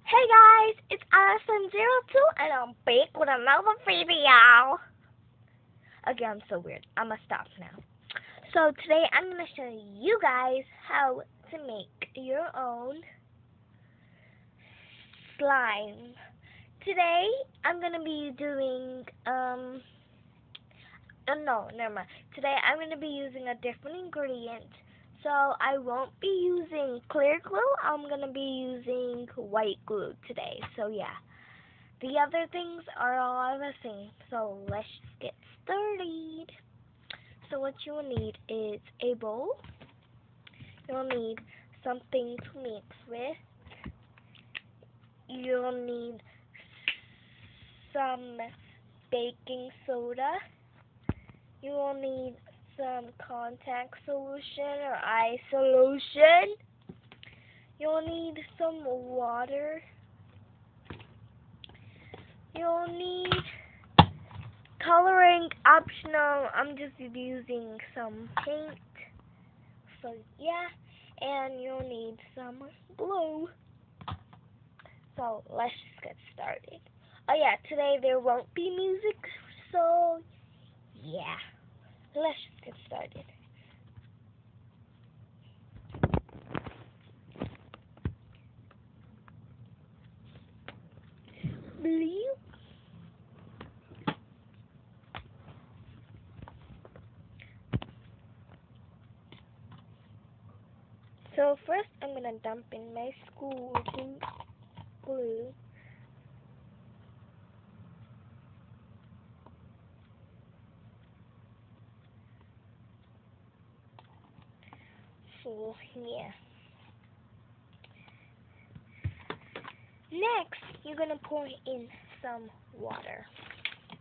Hey guys, it's Allison02 and I'm back with another video. Okay, I'm so weird. I'm gonna stop now. So today I'm gonna show you guys how to make your own slime. Today I'm gonna be doing no, never mind. Today I'm gonna be using a different ingredient. So I won't be using clear glue. I'm gonna be using white glue today. So yeah. The other things are all the same, so let's just get started. So what you will need is a bowl. You'll need something to mix with. You'll need some baking soda. You will need some contact solution or eye solution. You'll need some water. You'll need coloring optional. I'm just using some paint. So yeah, and you'll need some glue. So let's just get started. Oh yeah, today there won't be music, so yeah, let's just get started. Blue. So first I'm gonna dump in my school glue. So yeah. Next, you're gonna pour in some water.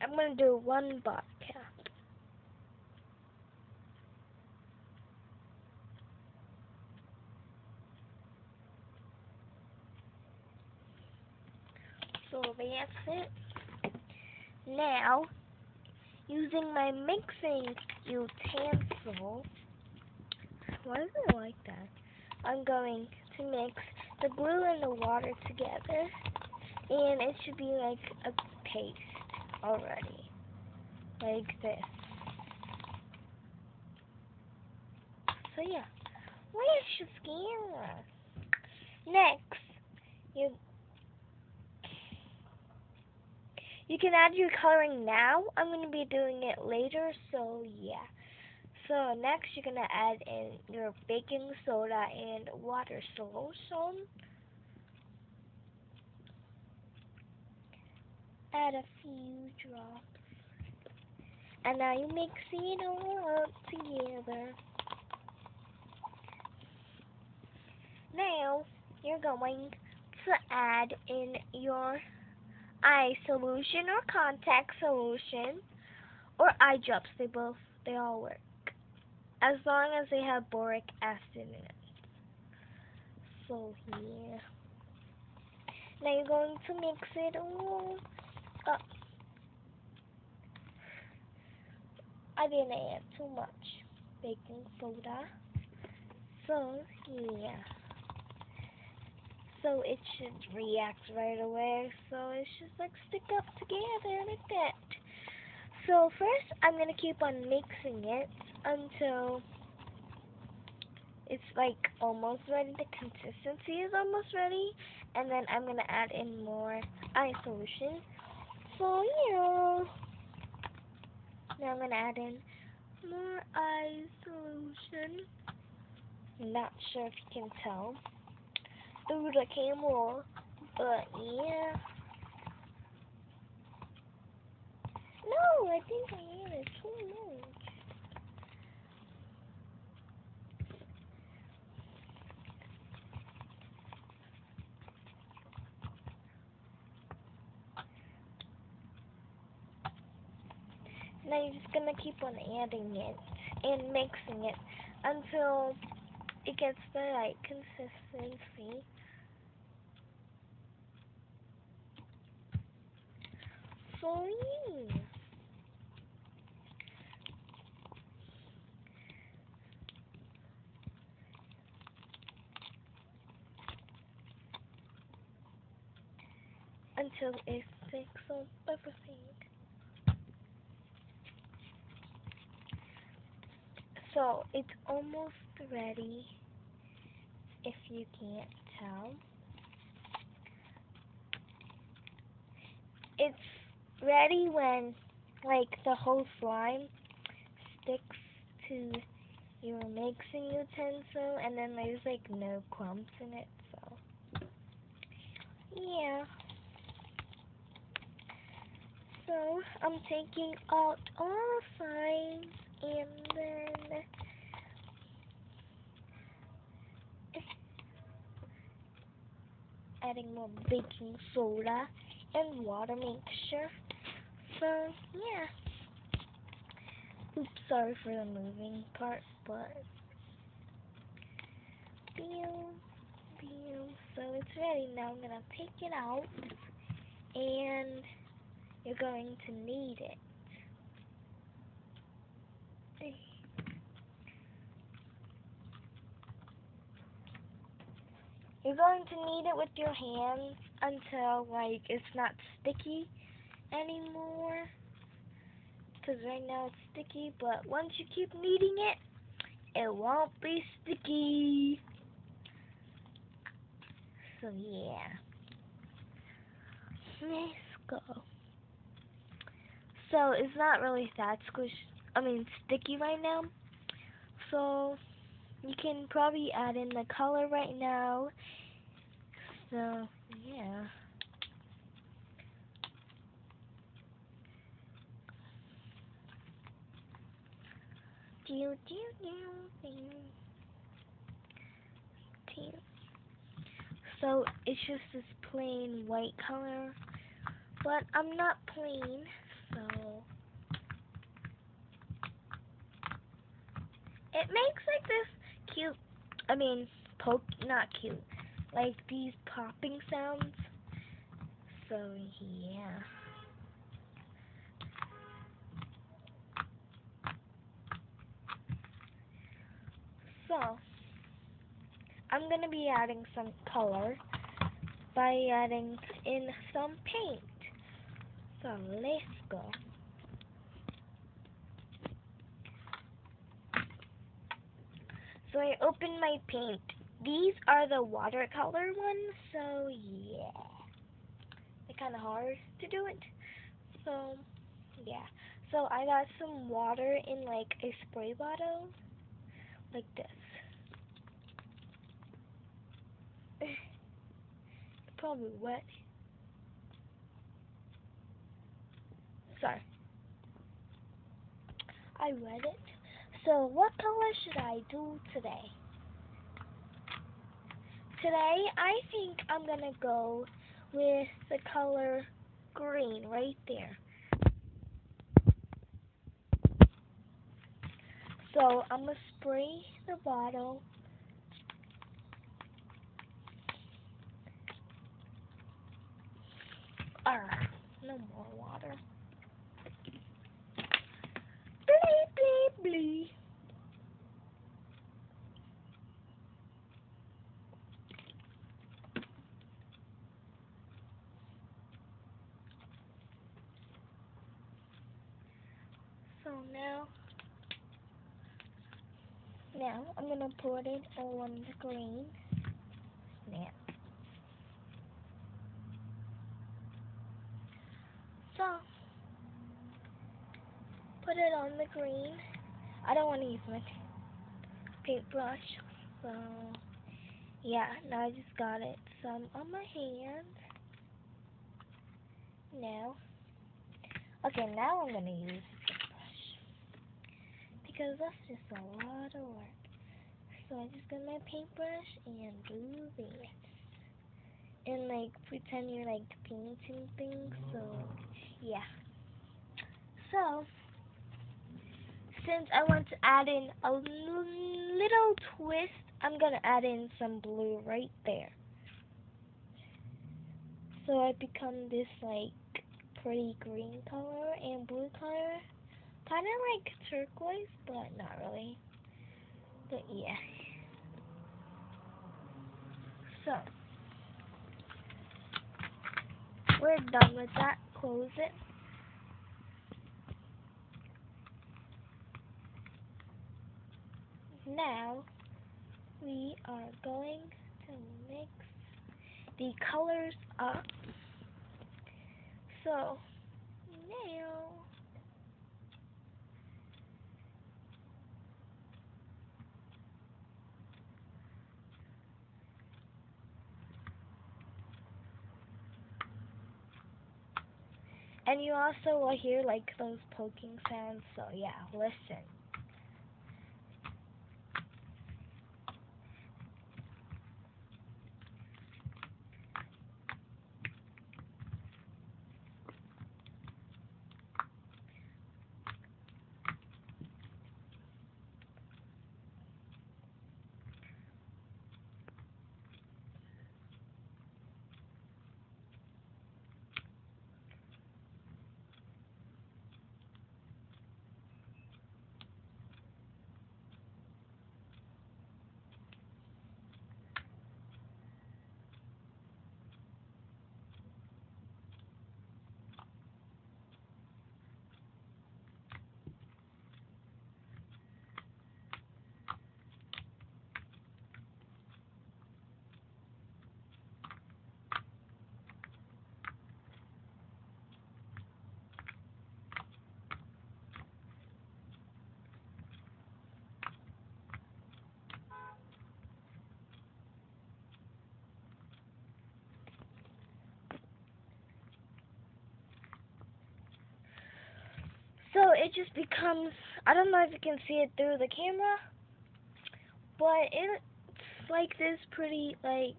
I'm gonna do 1 vodka. So that's it. Now, using my mixing utensil, why is it like that? I'm going to mix the glue and the water together, and it should be like a paste already, like this. So yeah, where's your camera? Next, you can add your coloring now. I'm going to be doing it later, so yeah. So next you're going to add in your baking soda and water solution. Add a few drops. And now you mix it all up together. Now you're going to add in your eye solution or contact solution or eye drops. They all work. As long as they have boric acid in it. So yeah. Now you're going to mix it all up. I didn't add too much baking soda. So yeah. So it should react right away. So it should like stick up together like that. So first I'm gonna keep on mixing it until it's like almost ready. The consistency is almost ready, and then I'm gonna add in more eye solution. So yeah, now I'm gonna add in more eye solution. Not sure if you can tell through the camera, but yeah. No, I think I added too much. Now you're just gonna keep on adding it and mixing it until it gets the right consistency. So yeah. until it sticks on everything. So it's almost ready, if you can't tell. It's ready when, like, the whole slime sticks to your mixing utensil, and then there's, like, no clumps in it, so, yeah. So, I'm taking out all the slimes, and then adding more baking soda and water mixture. So, yeah. Oops, sorry for the moving part, but boom, boom. So it's ready now. I'm gonna take it out, and you're going to knead it. You're going to knead it with your hands until, like, it's not sticky anymore. Because right now it's sticky, but once you keep kneading it, it won't be sticky. So yeah, let's go. So it's not really that sticky right now. So you can probably add in the color right now. So yeah. Do do do do. So it's just this plain white color, but I'm not plain, so it makes like this cute, not cute, like these popping sounds. So yeah. So I'm gonna be adding some color by adding in some paint. So let's go. So I opened my paint. These are the watercolor ones, so yeah. It's kind of hard to do it. So yeah. So I got some water in like a spray bottle, like this. It's probably wet. Sorry. I read it. So what color should I do today? Today I think I'm gonna go with the color green right there. So I'm gonna spray the bottle. No more water. Blee, blee, blee. So now I'm gonna put it on the green. Now, so put it on the green. I don't want to use my paintbrush, so yeah. Now I just got it some on my hand. Now, okay. Now I'm gonna use the paintbrush because that's just a lot of work. So I just got my paintbrush and do this. And like pretend you're like painting things, so yeah. So since I want to add in a little twist, I'm gonna add in some blue right there. So I become this like pretty green color and blue color. Kinda like turquoise, but not really. But yeah. So we're done with that. Close it. Now we are going to mix the colors up. So now and you also will hear like those poking sounds, so yeah, listen. So it just becomes, I don't know if you can see it through the camera, but it's like this pretty like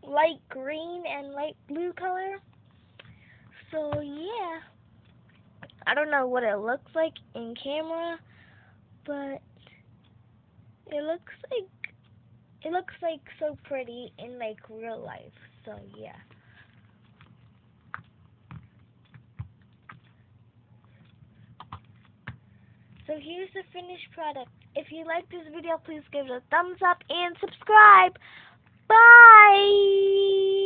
light green and light blue color. So yeah, I don't know what it looks like in camera, but it looks like so pretty in like real life. So yeah. So here's the finished product. If you like this video, please give it a thumbs up and subscribe. Bye!